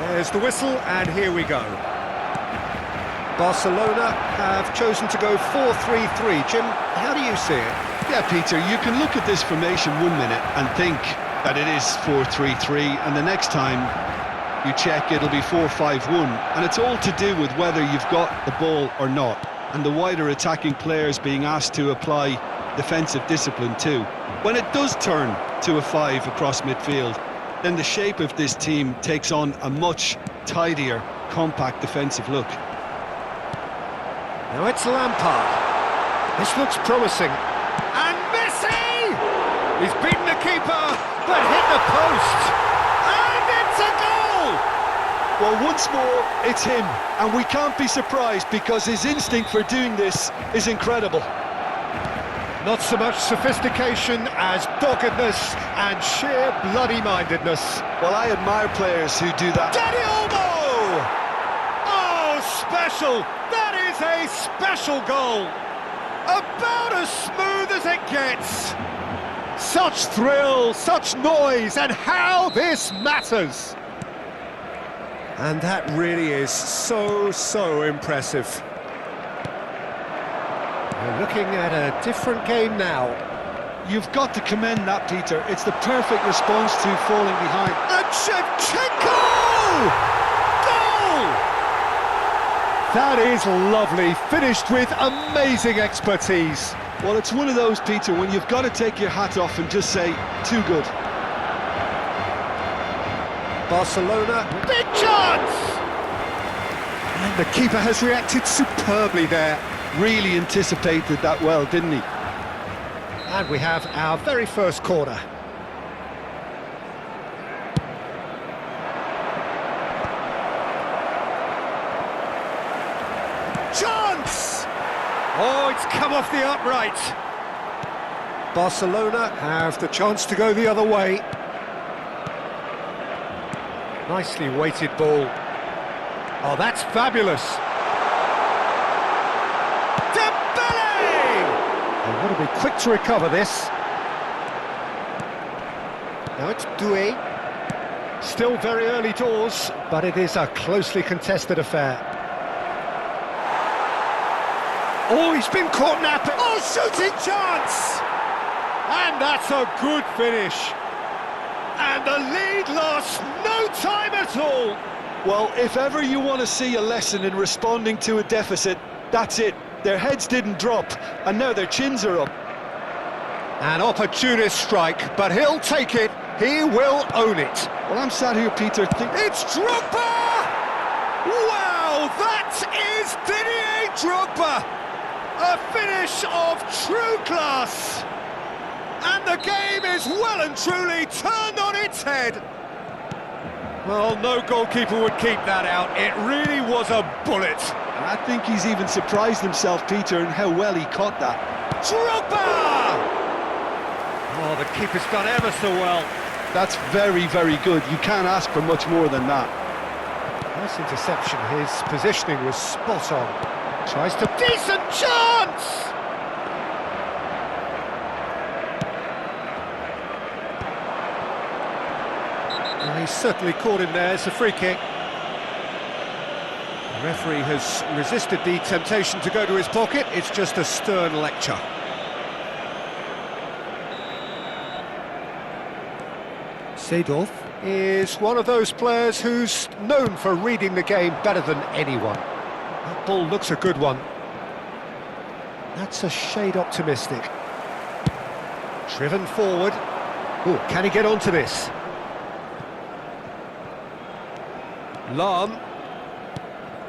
There's the whistle, and here we go. Barcelona have chosen to go 4-3-3. Jim, how do you see it? Yeah, Peter, you can look at this formation 1 minute and think that it is 4-3-3, and the next time you check it'll be 4-5-1, and it's all to do with whether you've got the ball or not, and the wider attacking players being asked to apply defensive discipline too. When it does turn to a 5 across midfield, then the shape of this team takes on a much tidier, compact defensive look. Now it's Lampard. This looks promising. And Messi! He's beaten the keeper, but hit the post. And it's a goal! Well, once more, it's him. And we can't be surprised because his instinct for doing this is incredible. Not so much sophistication as doggedness and sheer bloody-mindedness. Well, I admire players who do that. Daddy Olmo! Oh, special! That is a special goal! About as smooth as it gets! Such thrill, such noise, and how this matters! And that really is so impressive. We're looking at a different game now. You've got to commend that, Peter. It's the perfect response to falling behind. And Shevchenko! Goal! That is lovely, finished with amazing expertise. Well, it's one of those, Peter, when you've got to take your hat off and just say, too good. Barcelona, big chance! And the keeper has reacted superbly there. Really anticipated that well, didn't he? And we have our very first corner. Chance! Oh, it's come off the upright. Barcelona have the chance to go the other way. Nicely weighted ball. Oh, that's fabulous. They want to be quick to recover this. Now it's Doué. Still very early doors, but it is a closely contested affair. Oh, he's been caught napping. Oh, shooting chance! And that's a good finish. And the lead lost no time at all. Well, if ever you want to see a lesson in responding to a deficit, that's it. Their heads didn't drop, and now their chins are up. An opportunist strike, but he'll take it. He will own it. Well, I'm sat here, Peter, It's Drogba! Wow, that is Didier Drogba! A finish of true class! And the game is well and truly turned on its head. Well, no goalkeeper would keep that out. It really was a bullet. And I think he's even surprised himself, Peter, in how well he caught that. Drogba! Oh, the keeper's done ever so well. That's very, very good. You can't ask for much more than that. Nice interception. His positioning was spot on. Tries to... Decent chance! Well, he's certainly caught him there. It's a free kick. The referee has resisted the temptation to go to his pocket. It's just a stern lecture. Seedorf is one of those players who's known for reading the game better than anyone. That ball looks a good one. That's a shade optimistic. Driven forward. Oh, can he get onto this? Lahm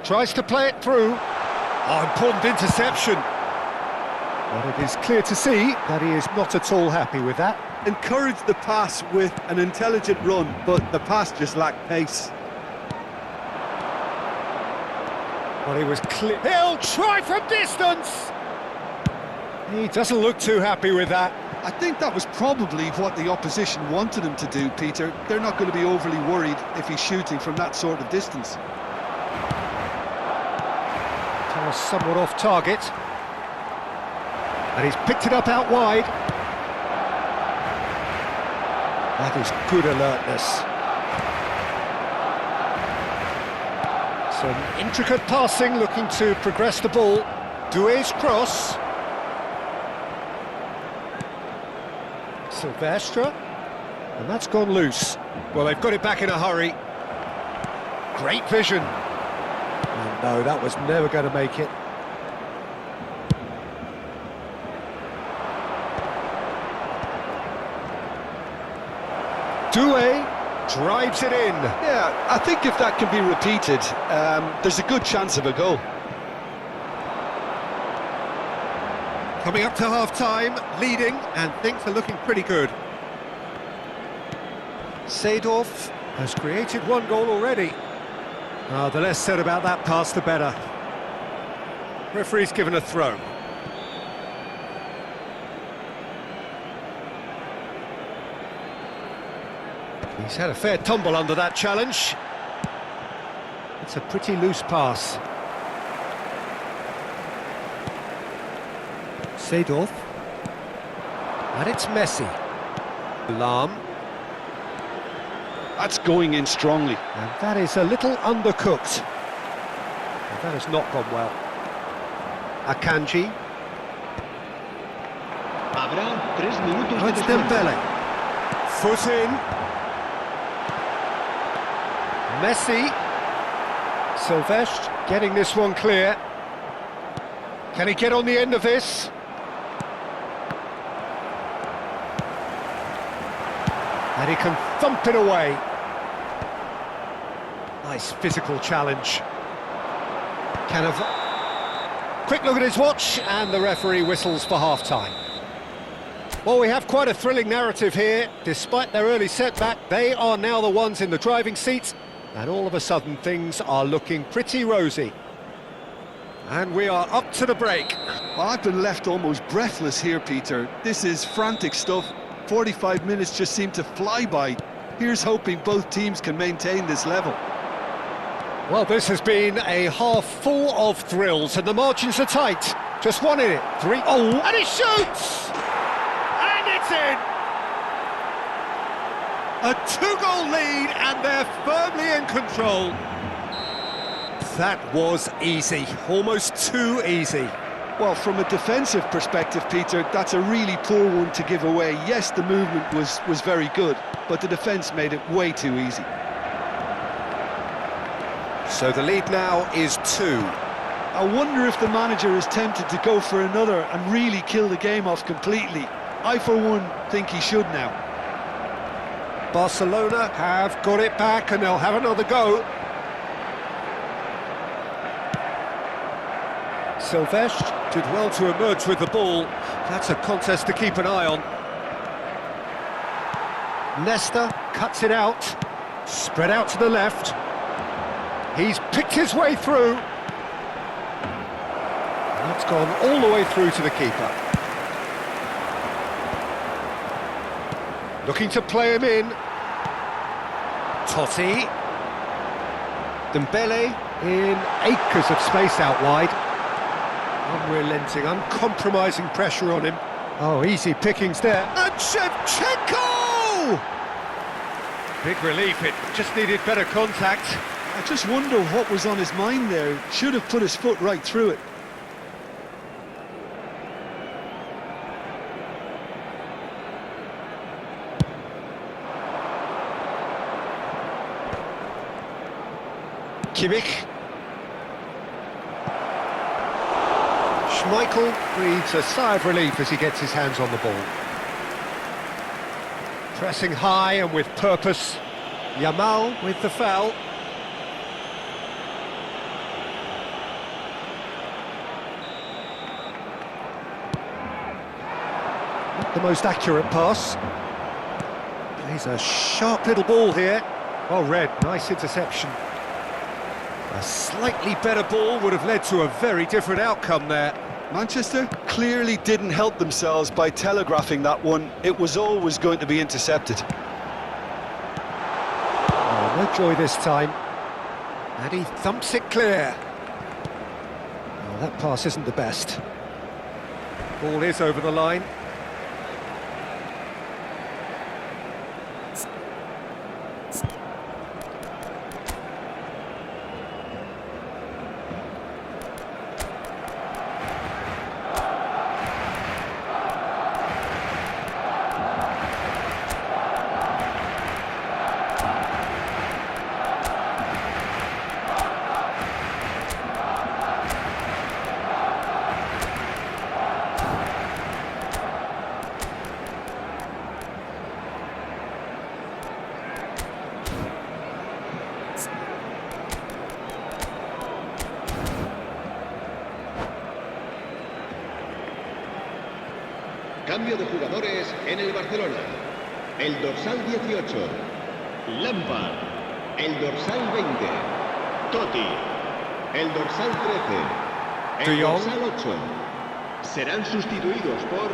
tries to play it through. Oh, important interception. But it is clear to see that he is not at all happy with that. Encouraged the pass with an intelligent run, but the pass just lacked pace. Well, he was clear. He'll try from distance. He doesn't look too happy with that. I think that was probably what the opposition wanted him to do, Peter. They're not going to be overly worried if he's shooting from that sort of distance. Somewhat off target. And he's picked it up out wide. That is good alertness. Some intricate passing, looking to progress the ball. Doué's cross. Silvestre. And that's gone loose. Well, they've got it back in a hurry. Great vision. And no, that was never going to make it. Doué drives it in. Yeah, I think if that can be repeated, there's a good chance of a goal. Coming up to half-time, leading, and things are looking pretty good. Seedorf has created one goal already. The less said about that pass, the better. Referee's given a throw. He's had a fair tumble under that challenge. It's a pretty loose pass. Seedorf. And it's Messi. Lahm. That's going in strongly. And that is a little undercooked. And that has not gone well. Akanji. Oh, it's Dembele. Foot in. Messi. Silvestre getting this one clear. Can he get on the end of this? And he can thump it away. Nice physical challenge. Quick look at his watch, and the referee whistles for half-time. Well, we have quite a thrilling narrative here. Despite their early setback, they are now the ones in the driving seat, and all of a sudden things are looking pretty rosy. And we are up to the break. Well, I've been left almost breathless here, Peter. This is frantic stuff. 45 minutes just seem to fly by. Here's hoping both teams can maintain this level. Well, this has been a half full of thrills, and the margins are tight. Just one in it. 3. Oh, and he shoots! And it's in! A 2-goal lead, and they're firmly in control. That was easy. Almost too easy. Well, from a defensive perspective, Peter, that's a really poor one to give away. Yes, the movement was very good, but the defence made it way too easy. So the lead now is 2. I wonder if the manager is tempted to go for another and really kill the game off completely. I, for one, think he should now. Barcelona have got it back, and they'll have another go. Silvestre did well to emerge with the ball. That's a contest to keep an eye on. Nesta cuts it out. Spread out to the left. He's picked his way through. That's gone all the way through to the keeper. Looking to play him in. Totti. Dembele in acres of space out wide. Unrelenting, uncompromising pressure on him. Oh, easy pickings there. And Shevchenko! Big relief, it just needed better contact. I just wonder what was on his mind there. Should have put his foot right through it. Kimmich. Schmeichel breathes a sigh of relief as he gets his hands on the ball. Pressing high and with purpose. Yamal with the foul. Not the most accurate pass. Plays a sharp little ball here. Well read, nice interception. A slightly better ball would have led to a very different outcome there. Manchester clearly didn't help themselves by telegraphing that one. It was always going to be intercepted. Oh, no joy this time. And he thumps it clear. Oh, that pass isn't the best. Ball is over the line. Cambio de jugadores en el Barcelona. El dorsal 18, Lampard. El dorsal 20, Totti. El dorsal 13, el De Jong. dorsal 8. Serán sustituidos por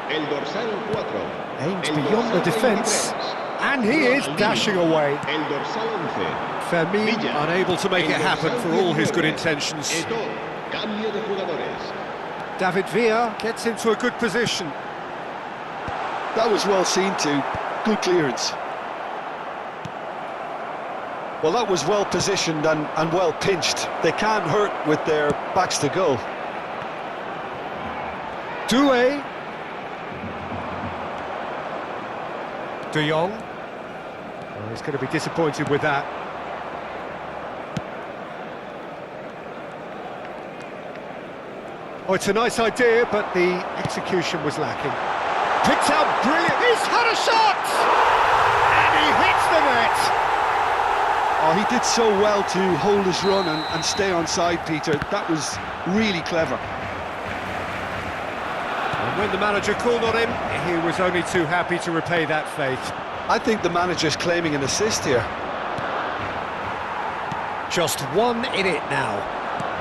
el dorsal 4. Aimed el beyond the dorsal defence. 23, And he is Ronaldinho. dashing away. El dorsal 11, Fermin Villa. unable to make El it happen dorsal for all his good 19, intentions. Eto'o. Cambio de jugadores. David Villa gets into a good position. That was well seen too. Good clearance. Well, that was well positioned and well pinched. They can't hurt with their backs to goal. Doué. De Jong. Oh, he's going to be disappointed with that. Oh, it's a nice idea, but the execution was lacking. Picked out brilliant. He's had a shot! And he hits the net. Oh, he did so well to hold his run and stay on side, Peter. That was really clever. And when the manager called on him, he was only too happy to repay that faith. I think the manager's claiming an assist here. Just one in it now.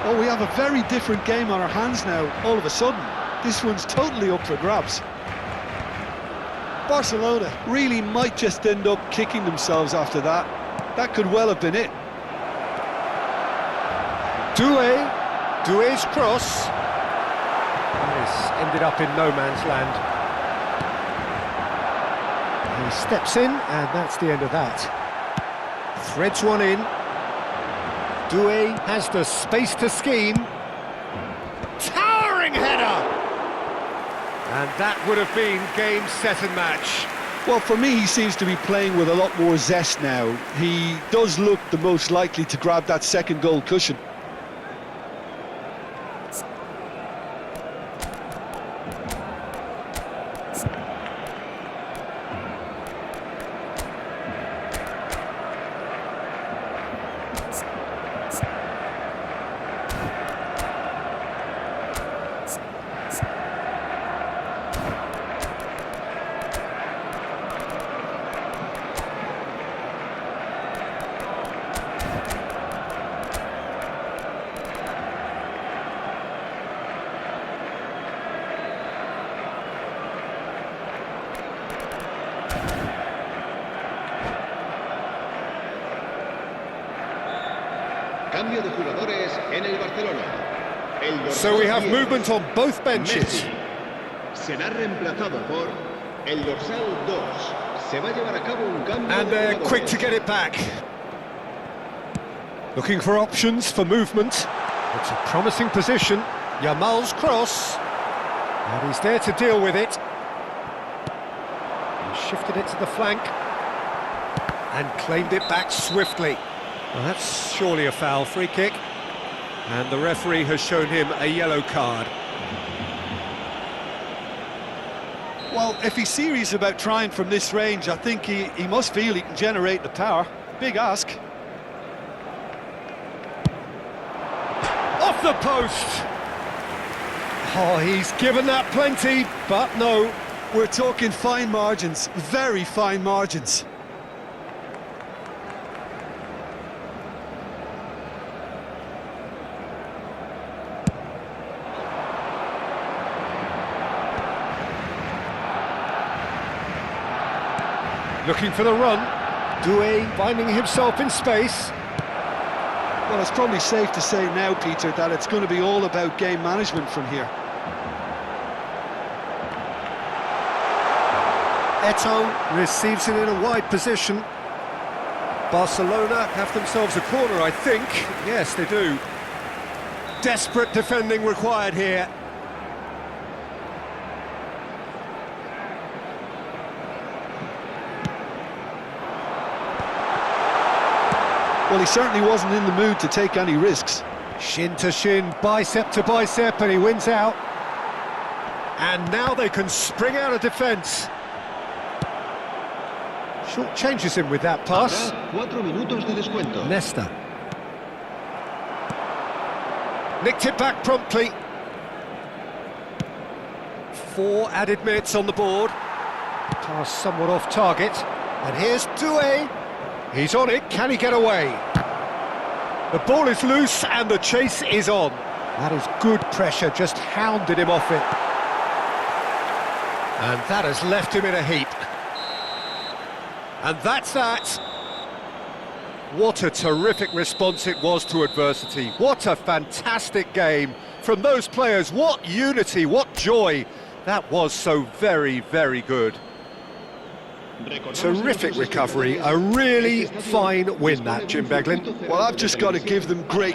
Oh, we have a very different game on our hands now, all of a sudden. This one's totally up for grabs. Barcelona really might just end up kicking themselves after that. That could well have been it. Doué's cross. This ended up in no man's land. He steps in, and that's the end of that. Threads one in. Doué has the space to scheme. Towering header! And that would have been game, set and match. Well, for me, he seems to be playing with a lot more zest now. He does look the most likely to grab that second goal cushion. Cambio de jugadores en el Barcelona. El dorsal So we have 10, movement on both benches. Messi. Será reemplazado por el dorsal 2. Se va a llevar a cabo un cambio And de they're jugadores. quick to get it back. Looking for options for movement. It's a promising position. Yamal's cross. And he's there to deal with it. He shifted it to the flank. And claimed it back swiftly. Well, that's surely a foul, free kick. And the referee has shown him a yellow card. Well, if he's serious about trying from this range, I think he must feel he can generate the power. Big ask. Off the post! Oh, he's given that plenty, but no. We're talking fine margins, very fine margins. Looking for the run. Doué finding himself in space. Well, it's probably safe to say now, Peter, that it's going to be all about game management from here. Eto'o receives it in a wide position. Barcelona have themselves a corner, I think. Yes, they do. Desperate defending required here. Well, he certainly wasn't in the mood to take any risks. Shin to shin, bicep to bicep, and he wins out. And now they can spring out of defence. Short changes him with that pass. Habrá 4 minutos de descuento. Nesta. Nicked it back promptly. 4 added minutes on the board. Pass somewhat off target. And here's Doué. He's on it, can he get away? The ball is loose and the chase is on. That is good pressure, just hounded him off it. And that has left him in a heap. And that's that. What a terrific response it was to adversity. What a fantastic game from those players. What unity, what joy. That was so very, very good. Terrific recovery, a really fine win that, Jim Beglin. Well, I've just got to give them great